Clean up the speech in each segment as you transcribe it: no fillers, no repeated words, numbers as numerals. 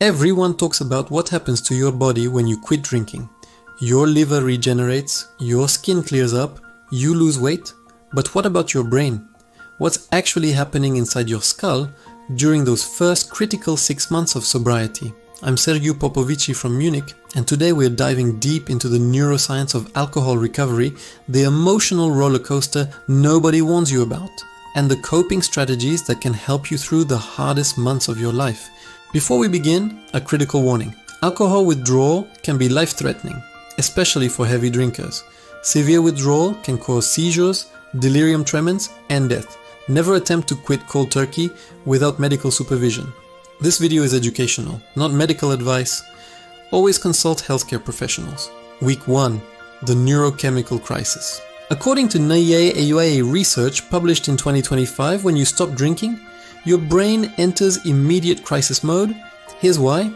Everyone talks about what happens to your body when you quit drinking. Your liver regenerates, your skin clears up, you lose weight. But what about your brain? What's actually happening inside your skull during those first critical 6 months of sobriety? I'm Sergiu Popovici from Munich, and today we're diving deep into the neuroscience of alcohol recovery, the emotional roller coaster nobody warns you about, and the coping strategies that can help you through the hardest months of your life. Before we begin, a critical warning. Alcohol withdrawal can be life-threatening, especially for heavy drinkers. Severe withdrawal can cause seizures, delirium tremens, and death. Never attempt to quit cold turkey without medical supervision. This video is educational, not medical advice. Always consult healthcare professionals. Week 1. The neurochemical crisis. According to NIAAA research published in 2025, when you stop drinking, your brain enters immediate crisis mode. Here's why.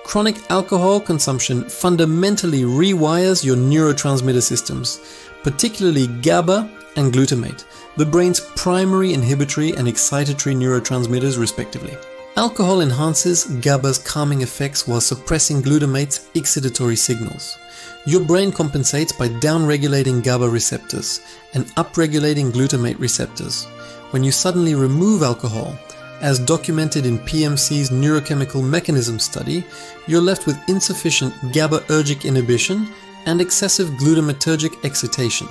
Chronic alcohol consumption fundamentally rewires your neurotransmitter systems, particularly GABA and glutamate, the brain's primary inhibitory and excitatory neurotransmitters respectively. Alcohol enhances GABA's calming effects while suppressing glutamate's excitatory signals. Your brain compensates by downregulating GABA receptors and upregulating glutamate receptors. When you suddenly remove alcohol, as documented in PMC's neurochemical mechanism study, you're left with insufficient GABAergic inhibition and excessive glutamatergic excitation.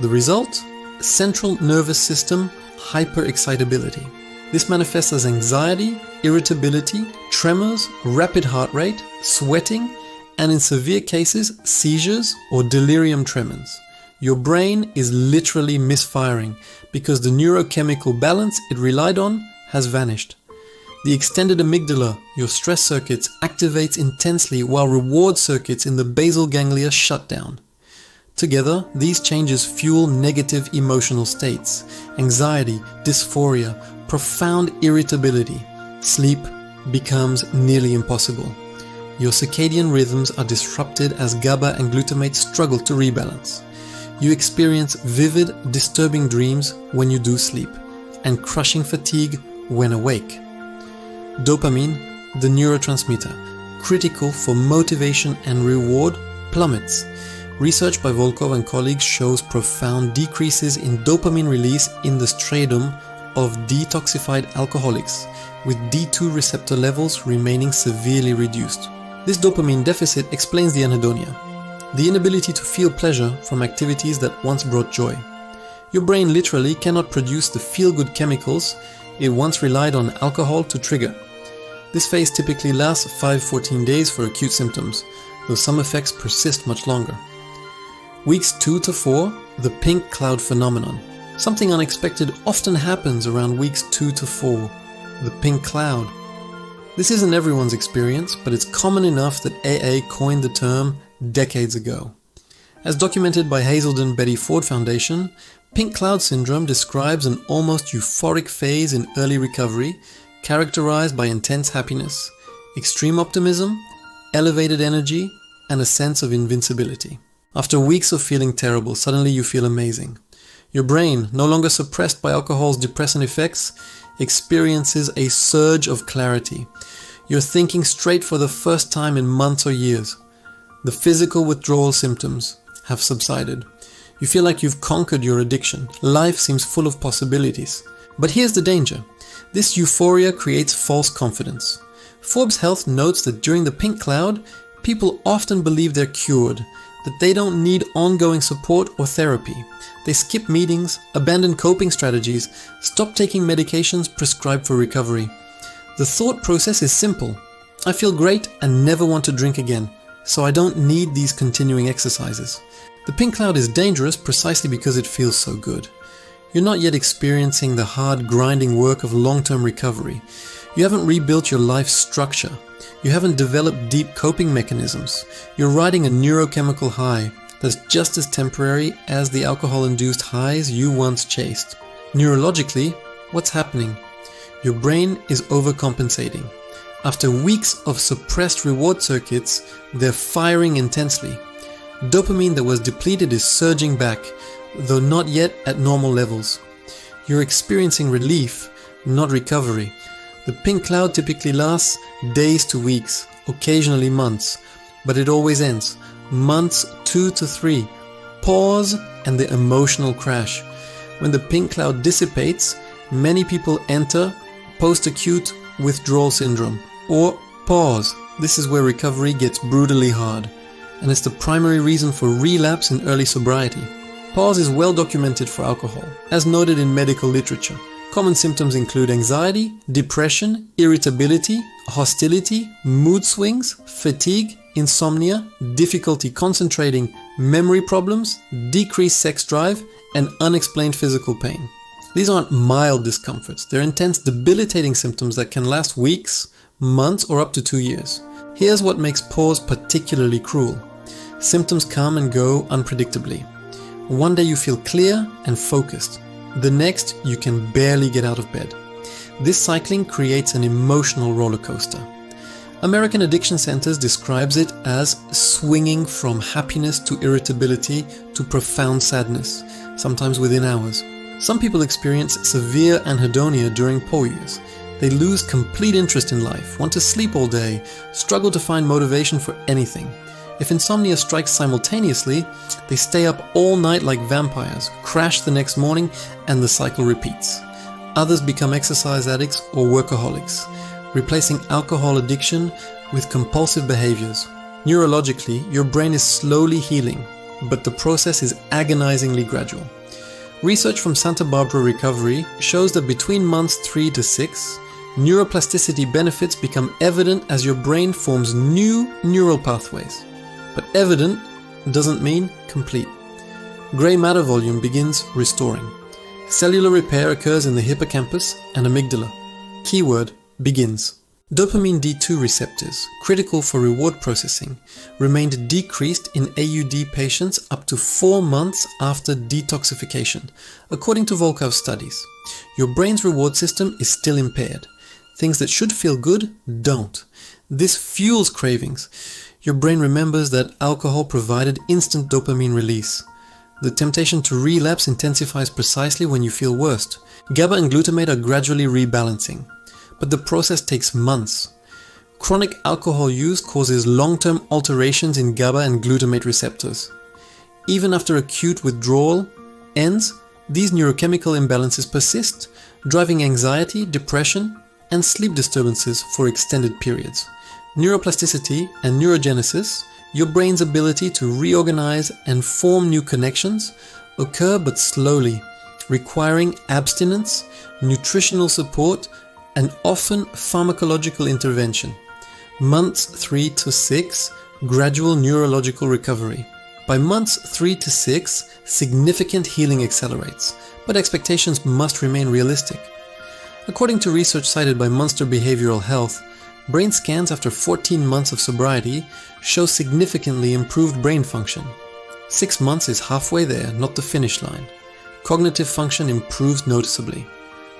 The result? Central nervous system hyperexcitability. This manifests as anxiety, irritability, tremors, rapid heart rate, sweating, and in severe cases, seizures or delirium tremens. Your brain is literally misfiring because the neurochemical balance it relied on has vanished. The extended amygdala, your stress circuits, activates intensely while reward circuits in the basal ganglia shut down. Together, these changes fuel negative emotional states, anxiety, dysphoria, profound irritability. Sleep becomes nearly impossible. Your circadian rhythms are disrupted as GABA and glutamate struggle to rebalance. You experience vivid, disturbing dreams when you do sleep, and crushing fatigue when awake. Dopamine, the neurotransmitter, critical for motivation and reward, plummets. Research by Volkov and colleagues shows profound decreases in dopamine release in the stratum of detoxified alcoholics, with D2 receptor levels remaining severely reduced. This dopamine deficit explains the anhedonia, the inability to feel pleasure from activities that once brought joy. Your brain literally cannot produce the feel-good chemicals it once relied on alcohol to trigger. This phase typically lasts 5-14 days for acute symptoms, though some effects persist much longer. Weeks 2 to 4, the pink cloud phenomenon. Something unexpected often happens around weeks 2 to 4, the pink cloud. This isn't everyone's experience, but it's common enough that AA coined the term decades ago. As documented by Hazelden Betty Ford Foundation, pink cloud syndrome describes an almost euphoric phase in early recovery, characterized by intense happiness, extreme optimism, elevated energy, and a sense of invincibility. After weeks of feeling terrible, suddenly you feel amazing. Your brain, no longer suppressed by alcohol's depressant effects, experiences a surge of clarity. You're thinking straight for the first time in months or years. The physical withdrawal symptoms have subsided. You feel like you've conquered your addiction. Life seems full of possibilities. But here's the danger. This euphoria creates false confidence. Forbes Health notes that during the pink cloud, people often believe they're cured, that they don't need ongoing support or therapy. They skip meetings, abandon coping strategies, stop taking medications prescribed for recovery. The thought process is simple. I feel great and never want to drink again, so I don't need these continuing exercises. The pink cloud is dangerous precisely because it feels so good. You're not yet experiencing the hard, grinding work of long-term recovery. You haven't rebuilt your life structure. You haven't developed deep coping mechanisms. You're riding a neurochemical high that's just as temporary as the alcohol-induced highs you once chased. Neurologically, what's happening? Your brain is overcompensating. After weeks of suppressed reward circuits, they're firing intensely. Dopamine that was depleted is surging back, though not yet at normal levels. You're experiencing relief, not recovery. The pink cloud typically lasts days to weeks, occasionally months, but it always ends. Months 2 to 3, pause and the emotional crash. When the pink cloud dissipates, many people enter post-acute withdrawal syndrome, or PAWS. This is where recovery gets brutally hard, and it's the primary reason for relapse in early sobriety. PAWS is well documented for alcohol, as noted in medical literature. Common symptoms include anxiety, depression, irritability, hostility, mood swings, fatigue, insomnia, difficulty concentrating, memory problems, decreased sex drive, and unexplained physical pain. These aren't mild discomforts, they're intense, debilitating symptoms that can last weeks, months, or up to 2 years. Here's what makes PAWS particularly cruel. Symptoms come and go unpredictably. One day you feel clear and focused. The next, you can barely get out of bed. This cycling creates an emotional roller coaster. American Addiction Centers describes it as swinging from happiness to irritability to profound sadness, sometimes within hours. Some people experience severe anhedonia during PAW years. They lose complete interest in life, want to sleep all day, struggle to find motivation for anything. If insomnia strikes simultaneously, they stay up all night like vampires, crash the next morning, and the cycle repeats. Others become exercise addicts or workaholics, replacing alcohol addiction with compulsive behaviors. Neurologically, your brain is slowly healing, but the process is agonizingly gradual. Research from Santa Barbara Recovery shows that between months 3 to 6, neuroplasticity benefits become evident as your brain forms new neural pathways. But evident doesn't mean complete. Gray matter volume begins restoring. Cellular repair occurs in the hippocampus and amygdala. Keyword: begins. Dopamine D2 receptors, critical for reward processing, remained decreased in AUD patients up to 4 months after detoxification, according to Volkov's studies. Your brain's reward system is still impaired. Things that should feel good don't. This fuels cravings. Your brain remembers that alcohol provided instant dopamine release. The temptation to relapse intensifies precisely when you feel worst. GABA and glutamate are gradually rebalancing, but the process takes months. Chronic alcohol use causes long-term alterations in GABA and glutamate receptors. Even after acute withdrawal ends, these neurochemical imbalances persist, driving anxiety, depression, and sleep disturbances for extended periods. Neuroplasticity and neurogenesis, your brain's ability to reorganize and form new connections, occur but slowly, requiring abstinence, nutritional support, and often pharmacological intervention. Months 3 to 6, gradual neurological recovery. By months 3 to 6, significant healing accelerates, but expectations must remain realistic. According to research cited by Munster Behavioral Health, brain scans after 14 months of sobriety show significantly improved brain function. 6 months is halfway there, not the finish line. Cognitive function improves noticeably.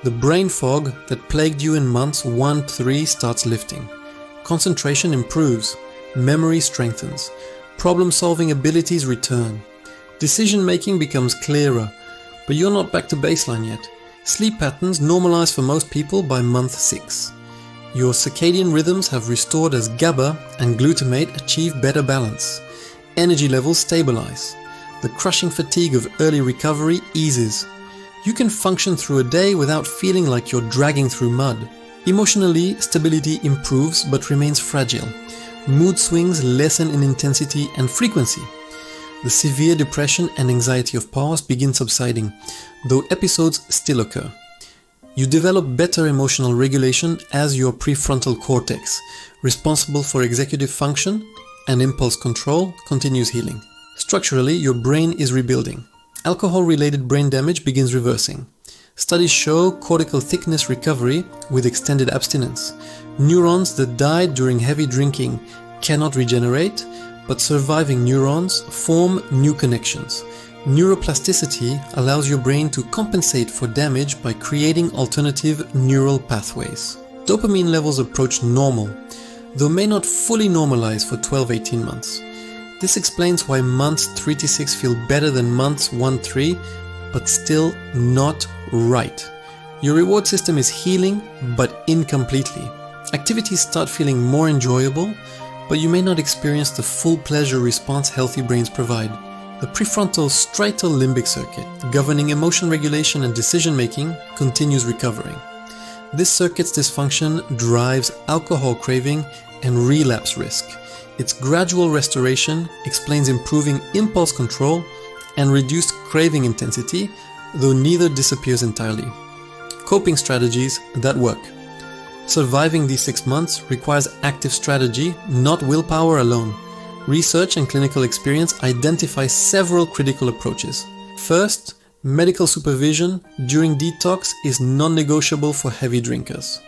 The brain fog that plagued you in months 1-3 starts lifting. Concentration improves. Memory strengthens. Problem-solving abilities return. Decision-making becomes clearer, but you're not back to baseline yet. Sleep patterns normalize for most people by month 6. Your circadian rhythms have restored as GABA and glutamate achieve better balance. Energy levels stabilize. The crushing fatigue of early recovery eases. You can function through a day without feeling like you're dragging through mud. Emotionally, stability improves but remains fragile. Mood swings lessen in intensity and frequency. The severe depression and anxiety of PAWS begin subsiding, though episodes still occur. You develop better emotional regulation as your prefrontal cortex, responsible for executive function and impulse control, continues healing. Structurally, your brain is rebuilding. Alcohol-related brain damage begins reversing. Studies show cortical thickness recovery with extended abstinence. Neurons that died during heavy drinking cannot regenerate, but surviving neurons form new connections. Neuroplasticity allows your brain to compensate for damage by creating alternative neural pathways. Dopamine levels approach normal, though may not fully normalize for 12-18 months. This explains why months 3 to 6 feel better than months 1-3, but still not right. Your reward system is healing, but incompletely. Activities start feeling more enjoyable, but you may not experience the full pleasure response healthy brains provide. The prefrontal striatal limbic circuit, governing emotion regulation and decision-making, continues recovering. This circuit's dysfunction drives alcohol craving and relapse risk. Its gradual restoration explains improving impulse control and reduced craving intensity, though neither disappears entirely. Coping strategies that work. Surviving these 6 months requires active strategy, not willpower alone. Research and clinical experience identify several critical approaches. First, medical supervision during detox is non-negotiable for heavy drinkers.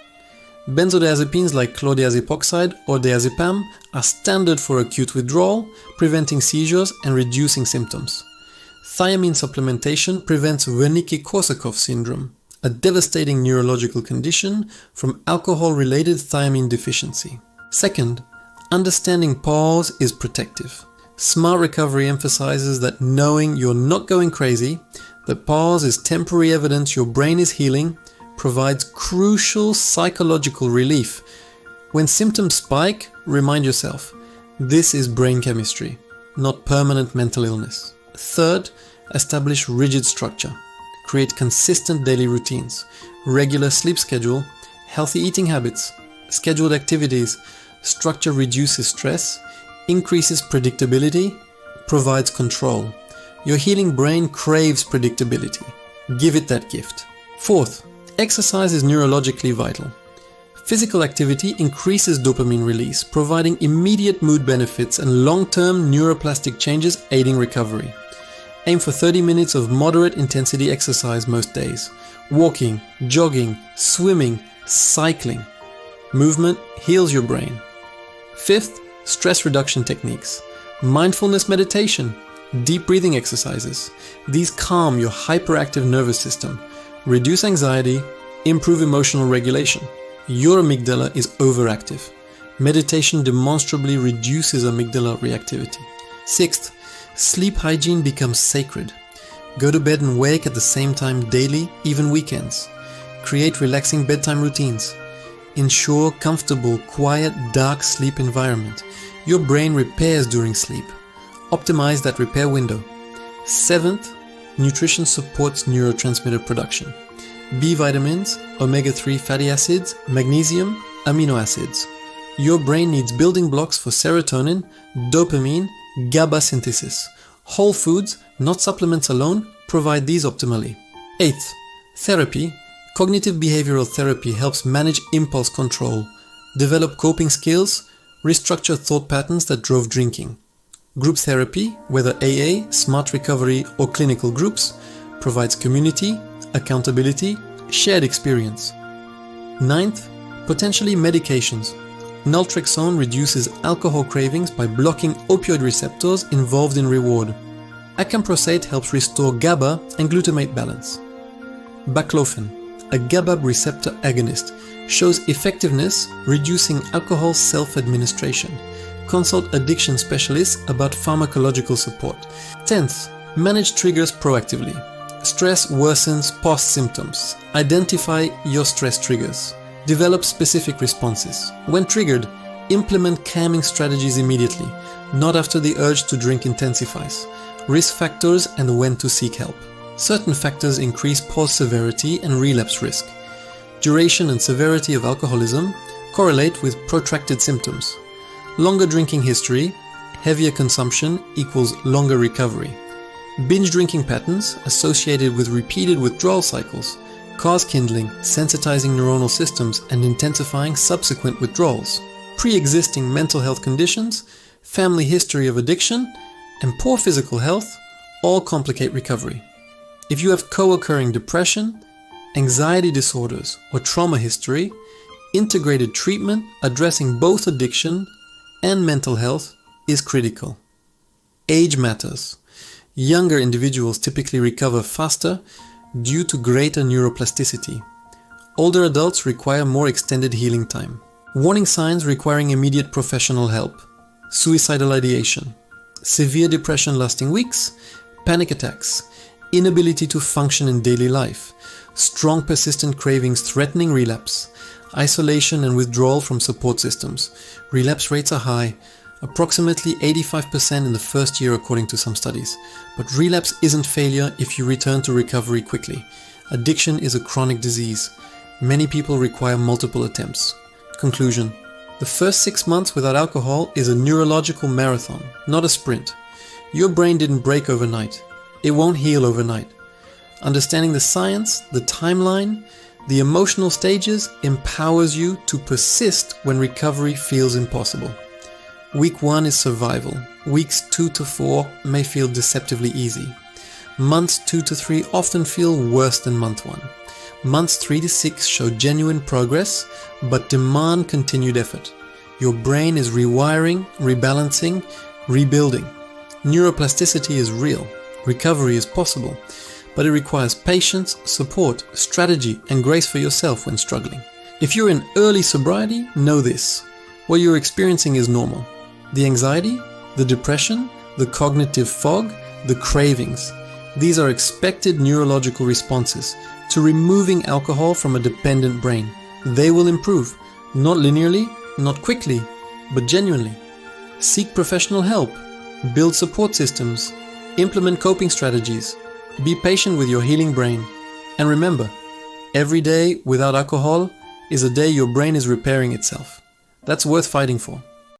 Benzodiazepines like chlordiazepoxide or diazepam are standard for acute withdrawal, preventing seizures and reducing symptoms. Thiamine supplementation prevents Wernicke-Korsakoff syndrome, a devastating neurological condition from alcohol-related thiamine deficiency. Second, understanding PAWS is protective. Smart Recovery emphasizes that knowing you're not going crazy, that PAWS is temporary evidence your brain is healing, provides crucial psychological relief. When symptoms spike, remind yourself, this is brain chemistry, not permanent mental illness. Third, establish rigid structure. Create consistent daily routines, regular sleep schedule, healthy eating habits, scheduled activities. Structure reduces stress, increases predictability, provides control. Your healing brain craves predictability. Give it that gift. Fourth, exercise is neurologically vital. Physical activity increases dopamine release, providing immediate mood benefits and long-term neuroplastic changes aiding recovery. Aim for 30 minutes of moderate intensity exercise most days. Walking, jogging, swimming, cycling. Movement heals your brain. Fifth, stress reduction techniques. Mindfulness meditation, deep breathing exercises. These calm your hyperactive nervous system, reduce anxiety, improve emotional regulation. Your amygdala is overactive. Meditation demonstrably reduces amygdala reactivity. Sixth, sleep hygiene becomes sacred. Go to bed and wake at the same time daily, even weekends. Create relaxing bedtime routines. Ensure comfortable, quiet, dark sleep environment. Your brain repairs during sleep. Optimize that repair window. Seventh, nutrition supports neurotransmitter production. B vitamins, omega-3 fatty acids, magnesium, amino acids. Your brain needs building blocks for serotonin, dopamine, GABA synthesis. Whole foods, not supplements alone, provide these optimally. Eighth, therapy. Cognitive behavioral therapy helps manage impulse control, develop coping skills, restructure thought patterns that drove drinking. Group therapy, whether AA, Smart Recovery, or clinical groups, provides community, accountability, shared experience. Ninth, potentially medications. Naltrexone reduces alcohol cravings by blocking opioid receptors involved in reward. Acamprosate helps restore GABA and glutamate balance. Baclofen, a GABA receptor agonist, shows effectiveness reducing alcohol self-administration. Consult addiction specialists about pharmacological support. 10th, manage triggers proactively. Stress worsens past symptoms. Identify your stress triggers. Develop specific responses. When triggered, implement calming strategies immediately, not after the urge to drink intensifies. Risk factors and when to seek help. Certain factors increase PAWS severity and relapse risk. Duration and severity of alcoholism correlate with protracted symptoms. Longer drinking history, heavier consumption equals longer recovery. Binge drinking patterns associated with repeated withdrawal cycles cause kindling, sensitizing neuronal systems and intensifying subsequent withdrawals. Pre-existing mental health conditions, family history of addiction, and poor physical health all complicate recovery. If you have co-occurring depression, anxiety disorders, or trauma history, integrated treatment addressing both addiction and mental health is critical. Age matters. Younger individuals typically recover faster due to greater neuroplasticity. Older adults require more extended healing time. Warning signs requiring immediate professional help: suicidal ideation, severe depression lasting weeks, panic attacks, inability to function in daily life, strong persistent cravings threatening relapse, isolation and withdrawal from support systems. Relapse rates are high, approximately 85% in the first year according to some studies. But relapse isn't failure if you return to recovery quickly. Addiction is a chronic disease. Many people require multiple attempts. Conclusion. The first 6 months without alcohol is a neurological marathon, not a sprint. Your brain didn't break overnight. It won't heal overnight. Understanding the science, the timeline, the emotional stages empowers you to persist when recovery feels impossible. Week 1 is survival. Weeks 2 to 4 may feel deceptively easy. Months 2 to 3 often feel worse than month 1. Months 3 to 6 show genuine progress, but demand continued effort. Your brain is rewiring, rebalancing, rebuilding. Neuroplasticity is real. Recovery is possible, but it requires patience, support, strategy, and grace for yourself when struggling. If you're in early sobriety, know this. What you're experiencing is normal. The anxiety, the depression, the cognitive fog, the cravings. These are expected neurological responses to removing alcohol from a dependent brain. They will improve, not linearly, not quickly, but genuinely. Seek professional help, build support systems, implement coping strategies, be patient with your healing brain. And remember, every day without alcohol is a day your brain is repairing itself. That's worth fighting for.